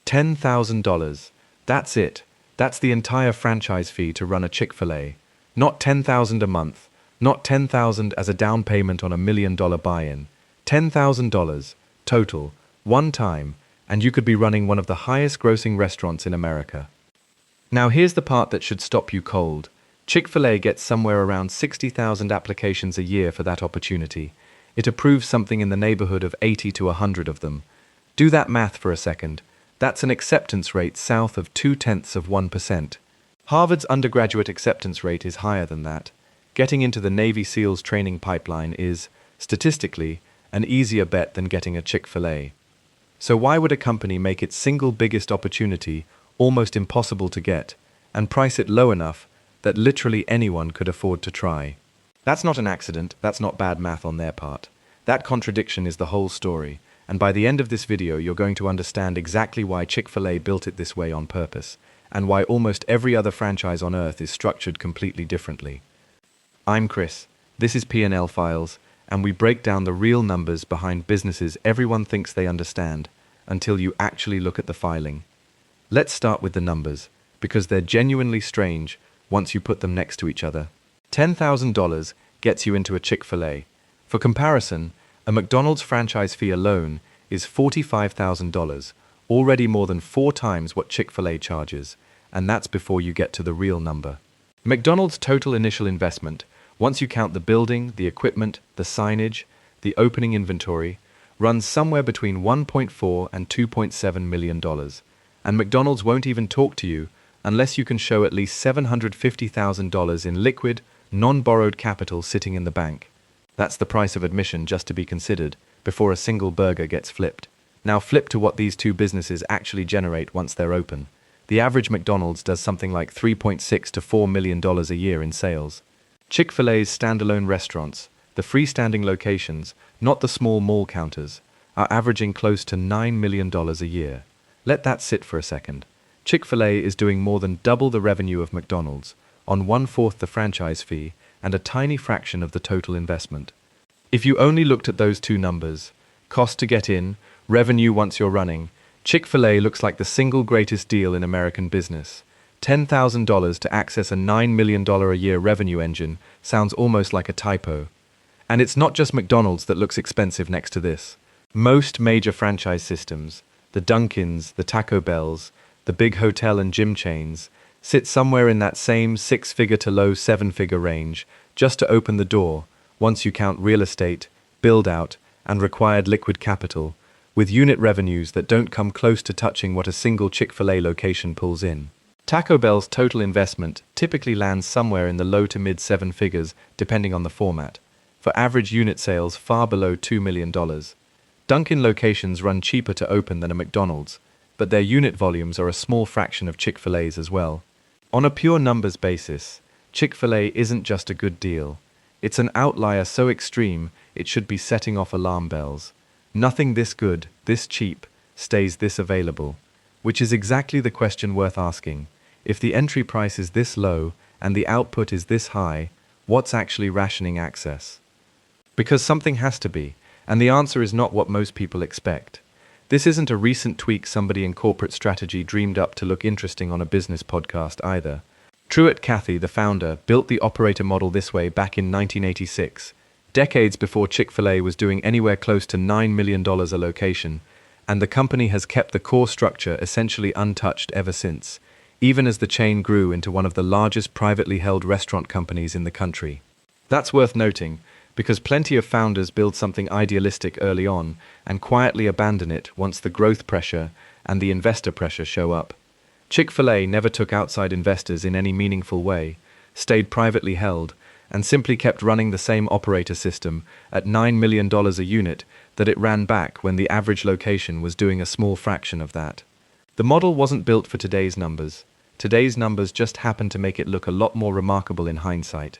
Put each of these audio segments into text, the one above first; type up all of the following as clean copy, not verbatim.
$10,000. That's it. That's the entire franchise fee to run a Chick-fil-A. Not $10,000 a month, not $10,000 as a down payment on $1 million buy-in. $10,000 total, one time, and you could be running one of the highest grossing restaurants in America. Now here's the part that should stop you cold. Chick-fil-A gets somewhere around 60,000 applications a year for that opportunity. It approves something in the neighborhood of 80 to 100 of them. Do that math for a second. That's an acceptance rate south of 0.2%. Harvard's undergraduate acceptance rate is higher than that. Getting into the Navy SEALs training pipeline is, statistically, an easier bet than getting a Chick-fil-A. So why would a company make its single biggest opportunity almost impossible to get, and price it low enough that literally anyone could afford to try? That's not an accident, that's not bad math on their part. That contradiction is the whole story, and by the end of this video you're going to understand exactly why Chick-fil-A built it this way on purpose, and why almost every other franchise on earth is structured completely differently. I'm Chris, this is P&L Files, and we break down the real numbers behind businesses everyone thinks they understand, until you actually look at the filing. Let's start with the numbers, because they're genuinely strange once you put them next to each other. $10,000 gets you into a Chick-fil-A. For comparison, a McDonald's franchise fee alone is $45,000, already more than 4 times what Chick-fil-A charges, and that's before you get to the real number. McDonald's total initial investment, once you count the building, the equipment, the signage, the opening inventory, runs somewhere between $1.4 and $2.7 million. And McDonald's won't even talk to you unless you can show at least $750,000 in liquid, non-borrowed capital sitting in the bank. That's the price of admission just to be considered before a single burger gets flipped. Now flip to what these two businesses actually generate once they're open. The average McDonald's does something like $3.6 to $4 million a year in sales. Chick-fil-A's standalone restaurants, the freestanding locations, not the small mall counters, are averaging close to $9 million a year. Let that sit for a second. Chick-fil-A is doing more than double the revenue of McDonald's, on 1/4 the franchise fee, and a tiny fraction of the total investment. If you only looked at those two numbers, cost to get in, revenue once you're running, Chick-fil-A looks like the single greatest deal in American business. $10,000 to access a $9 million a year revenue engine sounds almost like a typo. And it's not just McDonald's that looks expensive next to this. Most major franchise systems, the Dunkins, the Taco Bells, the big hotel and gym chains, sit somewhere in that same 6-figure to low 7-figure range just to open the door, once you count real estate, build-out, and required liquid capital, with unit revenues that don't come close to touching what a single Chick-fil-A location pulls in. Taco Bell's total investment typically lands somewhere in the low to mid 7 figures, depending on the format, for average unit sales far below $2 million. Dunkin' locations run cheaper to open than a McDonald's, but their unit volumes are a small fraction of Chick-fil-A's as well. On a pure numbers basis, Chick-fil-A isn't just a good deal. It's an outlier so extreme it should be setting off alarm bells. Nothing this good, this cheap, stays this available. Which is exactly the question worth asking. If the entry price is this low and the output is this high, what's actually rationing access? Because something has to be, and the answer is not what most people expect. This isn't a recent tweak somebody in corporate strategy dreamed up to look interesting on a business podcast either. Truett Cathy, the founder, built the operator model this way back in 1986, decades before Chick-fil-A was doing anywhere close to $9 million a location, and the company has kept the core structure essentially untouched ever since, even as the chain grew into one of the largest privately held restaurant companies in the country. That's worth noting, because plenty of founders build something idealistic early on and quietly abandon it once the growth pressure and the investor pressure show up. Chick-fil-A never took outside investors in any meaningful way, stayed privately held, and simply kept running the same operator system at $9 million a unit that it ran back when the average location was doing a small fraction of that. The model wasn't built for today's numbers. Today's numbers just happen to make it look a lot more remarkable in hindsight.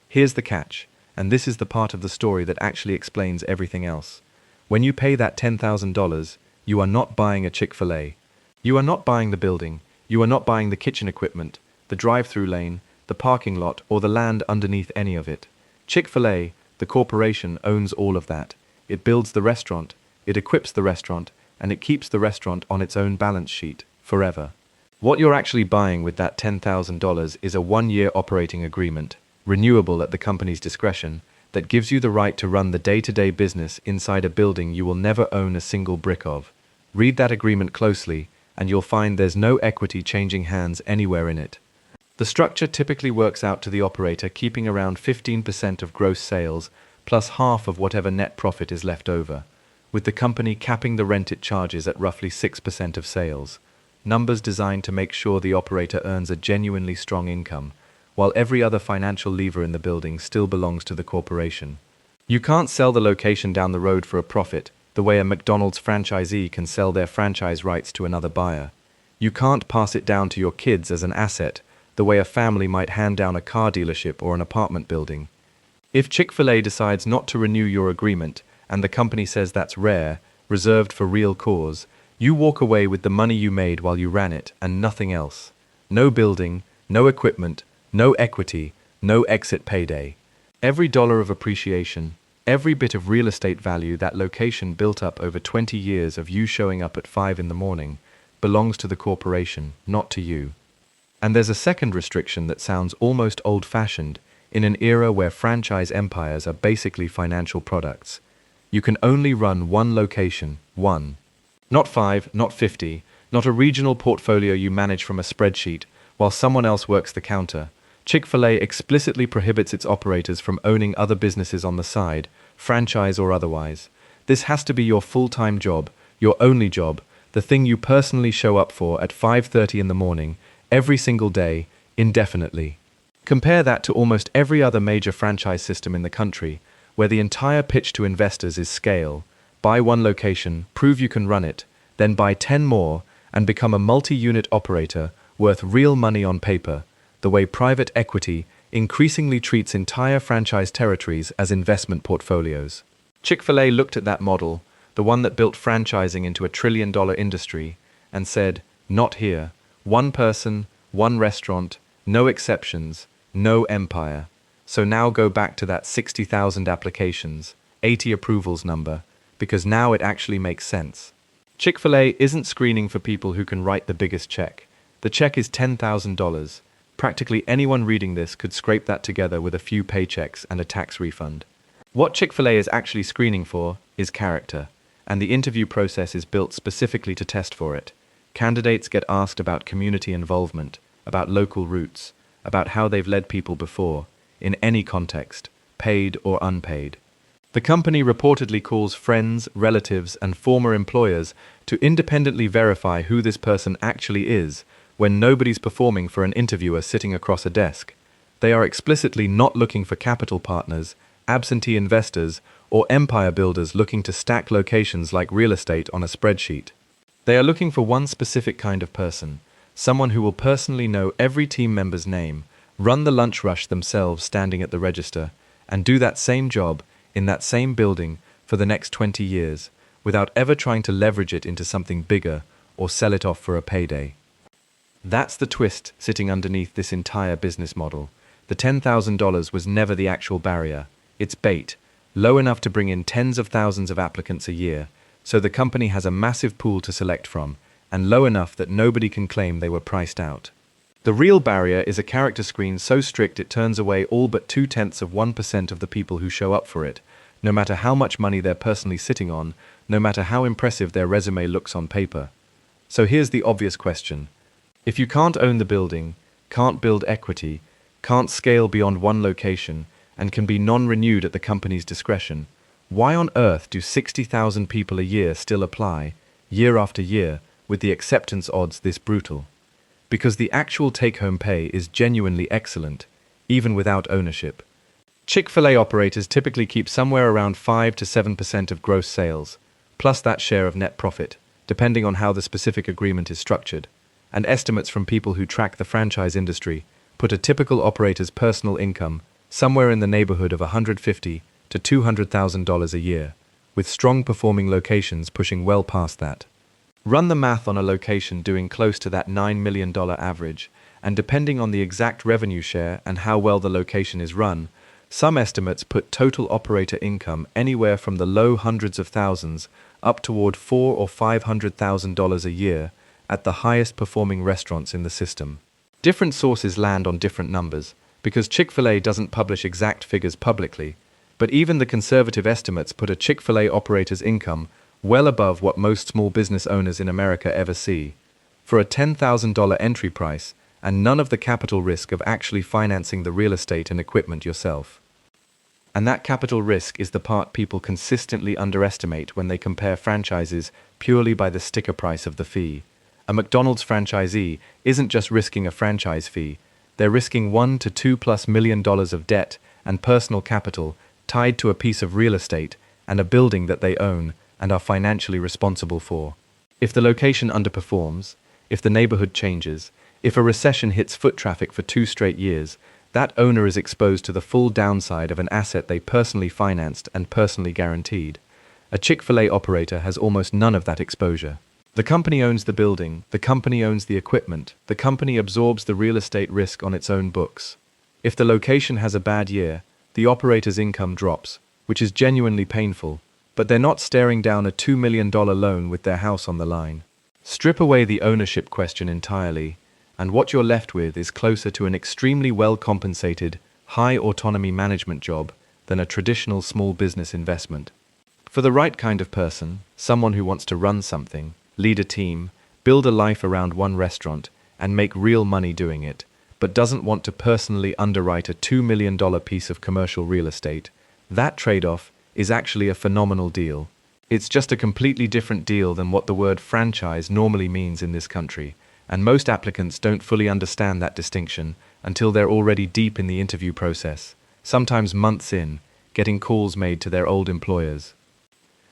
Here's the catch, and this is the part of the story that actually explains everything else. When you pay that $10,000, you are not buying a Chick-fil-A. You are not buying the building. You are not buying the kitchen equipment, the drive-through lane, the parking lot, or the land underneath any of it. Chick-fil-A, the corporation, owns all of that. It builds the restaurant, it equips the restaurant, and it keeps the restaurant on its own balance sheet forever. What you're actually buying with that $10,000 is a 1-year operating agreement, renewable at the company's discretion, that gives you the right to run the day-to-day business inside a building you will never own a single brick of. Read that agreement closely, and you'll find there's no equity changing hands anywhere in it. The structure typically works out to the operator keeping around 15% of gross sales, plus half of whatever net profit is left over, with the company capping the rent it charges at roughly 6% of sales. Numbers designed to make sure the operator earns a genuinely strong income, while every other financial lever in the building still belongs to the corporation. You can't sell the location down the road for a profit, the way a McDonald's franchisee can sell their franchise rights to another buyer. You can't pass it down to your kids as an asset, the way a family might hand down a car dealership or an apartment building. If Chick-fil-A decides not to renew your agreement, and the company says that's rare, reserved for real cause, you walk away with the money you made while you ran it and nothing else. No building, no equipment, no equity, no exit payday. Every dollar of appreciation, every bit of real estate value that location built up over 20 years of you showing up at 5 in the morning, belongs to the corporation, not to you. And there's a second restriction that sounds almost old-fashioned in an era where franchise empires are basically financial products. You can only run one location, one. Not 5, not 50, not a regional portfolio you manage from a spreadsheet while someone else works the counter. Chick-fil-A explicitly prohibits its operators from owning other businesses on the side, franchise or otherwise. This has to be your full-time job, your only job, the thing you personally show up for at 5:30 in the morning, every single day, indefinitely. Compare that to almost every other major franchise system in the country, where the entire pitch to investors is scale. Buy one location, prove you can run it, then buy 10 more, and become a multi-unit operator worth real money on paper, the way private equity increasingly treats entire franchise territories as investment portfolios. Chick-fil-A looked at that model, the one that built franchising into a trillion-dollar industry, and said, not here. One person, one restaurant, no exceptions, no empire. So now go back to that 60,000 applications, 80 approvals number, because now it actually makes sense. Chick-fil-A isn't screening for people who can write the biggest check. The check is $10,000. Practically anyone reading this could scrape that together with a few paychecks and a tax refund. What Chick-fil-A is actually screening for is character, and the interview process is built specifically to test for it. Candidates get asked about community involvement, about local roots, about how they've led people before, in any context, paid or unpaid. The company reportedly calls friends, relatives, and former employers to independently verify who this person actually is when nobody's performing for an interviewer sitting across a desk. They are explicitly not looking for capital partners, absentee investors, or empire builders looking to stack locations like real estate on a spreadsheet. They are looking for one specific kind of person, someone who will personally know every team member's name, run the lunch rush themselves standing at the register, and do that same job in that same building for the next 20 years, without ever trying to leverage it into something bigger or sell it off for a payday. That's the twist sitting underneath this entire business model. The $10,000 was never the actual barrier. It's bait, low enough to bring in tens of thousands of applicants a year, so the company has a massive pool to select from, and low enough that nobody can claim they were priced out. The real barrier is a character screen so strict it turns away all but 0.2% of the people who show up for it, no matter how much money they're personally sitting on, no matter how impressive their resume looks on paper. So here's the obvious question. If you can't own the building, can't build equity, can't scale beyond one location, and can be non-renewed at the company's discretion, why on earth do 60,000 people a year still apply, year after year, with the acceptance odds this brutal? Because the actual take-home pay is genuinely excellent, even without ownership. Chick-fil-A operators typically keep somewhere around 5 to 7% of gross sales, plus that share of net profit, depending on how the specific agreement is structured, and estimates from people who track the franchise industry put a typical operator's personal income somewhere in the neighborhood of $150,000 to $200,000 a year, with strong performing locations pushing well past that. Run the math on a location doing close to that $9 million average, and depending on the exact revenue share and how well the location is run, some estimates put total operator income anywhere from the low hundreds of thousands up toward $400,000 or $500,000 a year at the highest performing restaurants in the system. Different sources land on different numbers, because Chick-fil-A doesn't publish exact figures publicly, but even the conservative estimates put a Chick-fil-A operator's income well above what most small business owners in America ever see. For a $10,000 entry price, and none of the capital risk of actually financing the real estate and equipment yourself. And that capital risk is the part people consistently underestimate when they compare franchises purely by the sticker price of the fee. A McDonald's franchisee isn't just risking a franchise fee, they're risking $1 to $2+ million of debt and personal capital tied to a piece of real estate and a building that they own and are financially responsible for. If the location underperforms, if the neighborhood changes, if a recession hits foot traffic for 2 straight years, that owner is exposed to the full downside of an asset they personally financed and personally guaranteed. A Chick-fil-A operator has almost none of that exposure. The company owns the building, the company owns the equipment, the company absorbs the real estate risk on its own books. If the location has a bad year, the operator's income drops, which is genuinely painful, but they're not staring down a $2 million loan with their house on the line. Strip away the ownership question entirely, and what you're left with is closer to an extremely well-compensated, high-autonomy management job than a traditional small business investment. For the right kind of person, someone who wants to run something, lead a team, build a life around one restaurant, and make real money doing it, but doesn't want to personally underwrite a $2 million piece of commercial real estate, that trade-off is actually a phenomenal deal. It's just a completely different deal than what the word franchise normally means in this country, and most applicants don't fully understand that distinction until they're already deep in the interview process, sometimes months in, getting calls made to their old employers.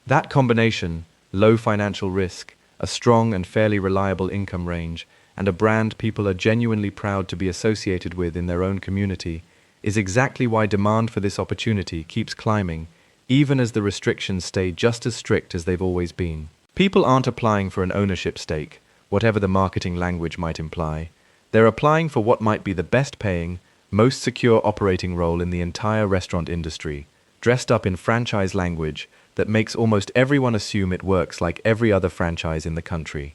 That combination, low financial risk, a strong and fairly reliable income range, and a brand people are genuinely proud to be associated with in their own community, is exactly why demand for this opportunity keeps climbing, even as the restrictions stay just as strict as they've always been. People aren't applying for an ownership stake, whatever the marketing language might imply. They're applying for what might be the best paying, most secure operating role in the entire restaurant industry, dressed up in franchise language that makes almost everyone assume it works like every other franchise in the country.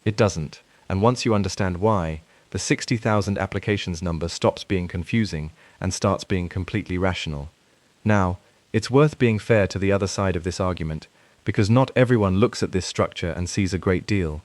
It doesn't, and once you understand why, the 60,000 applications number stops being confusing and starts being completely rational. Now, it's worth being fair to the other side of this argument, because not everyone looks at this structure and sees a great deal.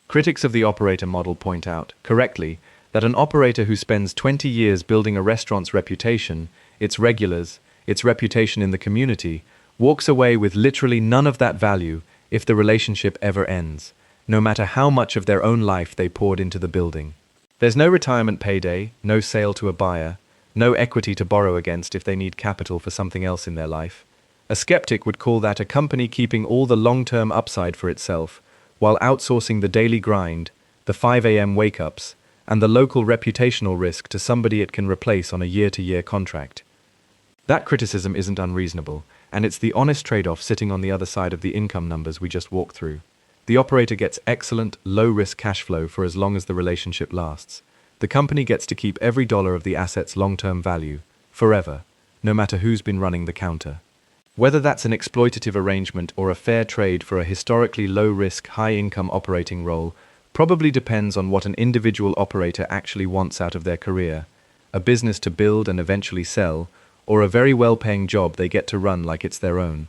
Critics of the operator model point out, correctly, that an operator who spends 20 years building a restaurant's reputation, its regulars, its reputation in the community, walks away with literally none of that value if the relationship ever ends, no matter how much of their own life they poured into the building. There's no retirement payday, no sale to a buyer, no equity to borrow against if they need capital for something else in their life. A skeptic would call that a company keeping all the long-term upside for itself, while outsourcing the daily grind, the 5 a.m. wake-ups, and the local reputational risk to somebody it can replace on a year-to-year contract. That criticism isn't unreasonable, and it's the honest trade-off sitting on the other side of the income numbers we just walked through. The operator gets excellent, low-risk cash flow for as long as the relationship lasts. The company gets to keep every dollar of the asset's long-term value, forever, no matter who's been running the counter. Whether that's an exploitative arrangement or a fair trade for a historically low-risk, high-income operating role probably depends on what an individual operator actually wants out of their career, a business to build and eventually sell, or a very well-paying job they get to run like it's their own.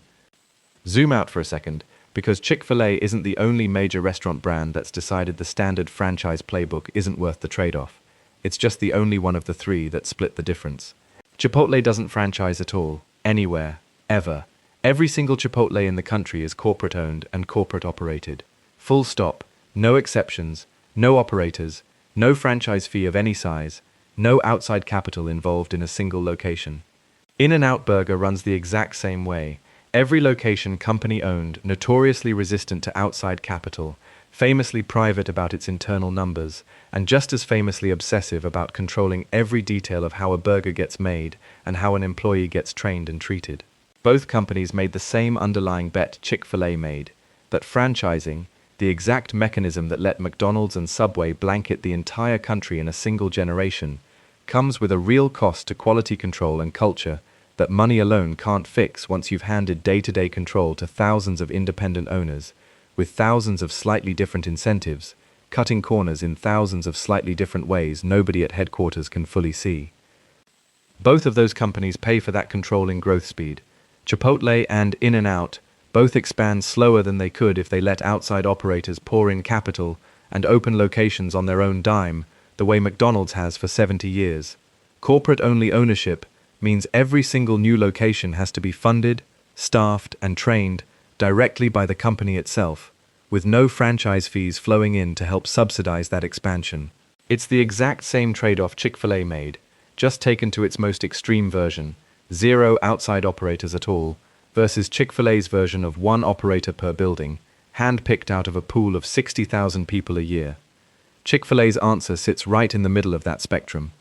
Zoom out for a second, because Chick-fil-A isn't the only major restaurant brand that's decided the standard franchise playbook isn't worth the trade-off. It's just the only one of the three that split the difference. Chipotle doesn't franchise at all, anywhere, ever. Every single Chipotle in the country is corporate-owned and corporate-operated. Full stop, no exceptions, no operators, no franchise fee of any size, no outside capital involved in a single location. In-N-Out Burger runs the exact same way. Every location company-owned, notoriously resistant to outside capital, famously private about its internal numbers, and just as famously obsessive about controlling every detail of how a burger gets made and how an employee gets trained and treated. Both companies made the same underlying bet Chick-fil-A made, that franchising, the exact mechanism that let McDonald's and Subway blanket the entire country in a single generation, comes with a real cost to quality control and culture that money alone can't fix once you've handed day-to-day control to thousands of independent owners, with thousands of slightly different incentives, cutting corners in thousands of slightly different ways nobody at headquarters can fully see. Both of those companies pay for that control in growth speed. Chipotle and In-N-Out both expand slower than they could if they let outside operators pour in capital and open locations on their own dime, the way McDonald's has for 70 years. Corporate-only ownership means every single new location has to be funded, staffed, and trained directly by the company itself, with no franchise fees flowing in to help subsidize that expansion. It's the exact same trade-off Chick-fil-A made, just taken to its most extreme version, 0 outside operators at all, versus Chick-fil-A's version of 1 operator per building, hand-picked out of a pool of 60,000 people a year. Chick-fil-A's answer sits right in the middle of that spectrum.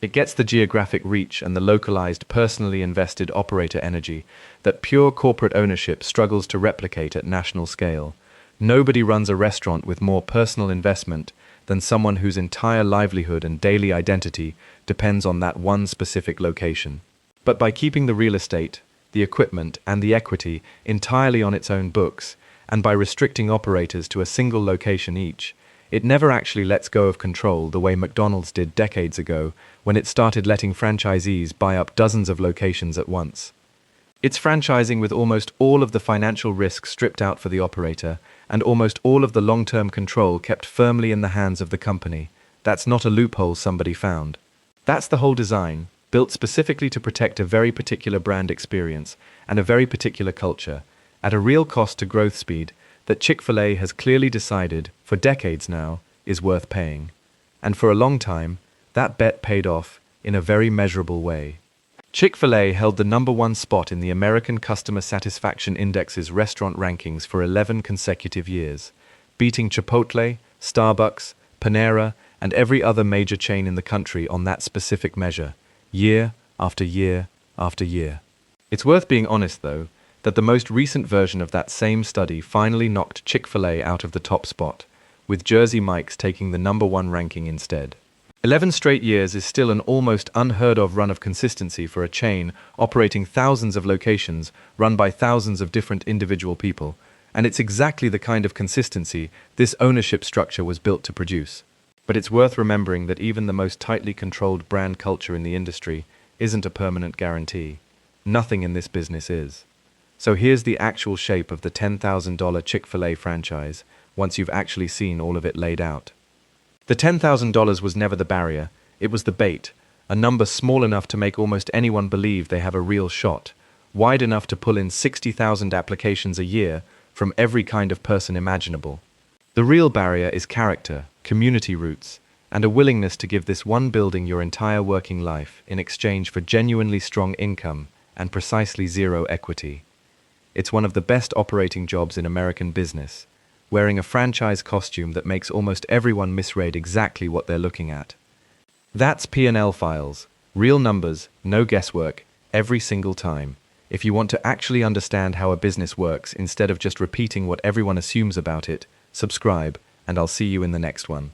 It gets the geographic reach and the localized, personally invested operator energy that pure corporate ownership struggles to replicate at national scale. Nobody runs a restaurant with more personal investment than someone whose entire livelihood and daily identity depends on that one specific location. But by keeping the real estate, the equipment, and the equity entirely on its own books, and by restricting operators to a single location each, it never actually lets go of control the way McDonald's did decades ago when it started letting franchisees buy up dozens of locations at once. It's franchising with almost all of the financial risk stripped out for the operator and almost all of the long-term control kept firmly in the hands of the company. That's not a loophole somebody found. That's the whole design, built specifically to protect a very particular brand experience and a very particular culture, at a real cost to growth speed that Chick-fil-A has clearly decided, for decades now, is worth paying. And for a long time, that bet paid off in a very measurable way. Chick-fil-A held the #1 spot in the American Customer Satisfaction Index's restaurant rankings for 11 consecutive years, beating Chipotle, Starbucks, Panera, and every other major chain in the country on that specific measure, year after year after year. It's worth being honest, though, that the most recent version of that same study finally knocked Chick-fil-A out of the top spot, with Jersey Mike's taking the #1 ranking instead. 11 straight years is still an almost unheard-of run of consistency for a chain operating thousands of locations run by thousands of different individual people, and it's exactly the kind of consistency this ownership structure was built to produce. But it's worth remembering that even the most tightly controlled brand culture in the industry isn't a permanent guarantee. Nothing in this business is. So here's the actual shape of the $10,000 Chick-fil-A franchise, once you've actually seen all of it laid out. The $10,000 was never the barrier, it was the bait, a number small enough to make almost anyone believe they have a real shot, wide enough to pull in 60,000 applications a year from every kind of person imaginable. The real barrier is character, community roots, and a willingness to give this one building your entire working life in exchange for genuinely strong income and precisely 0 equity. It's one of the best operating jobs in American business, wearing a franchise costume that makes almost everyone misread exactly what they're looking at. That's P&L Files, real numbers, no guesswork, every single time. If you want to actually understand how a business works instead of just repeating what everyone assumes about it, subscribe, and I'll see you in the next one.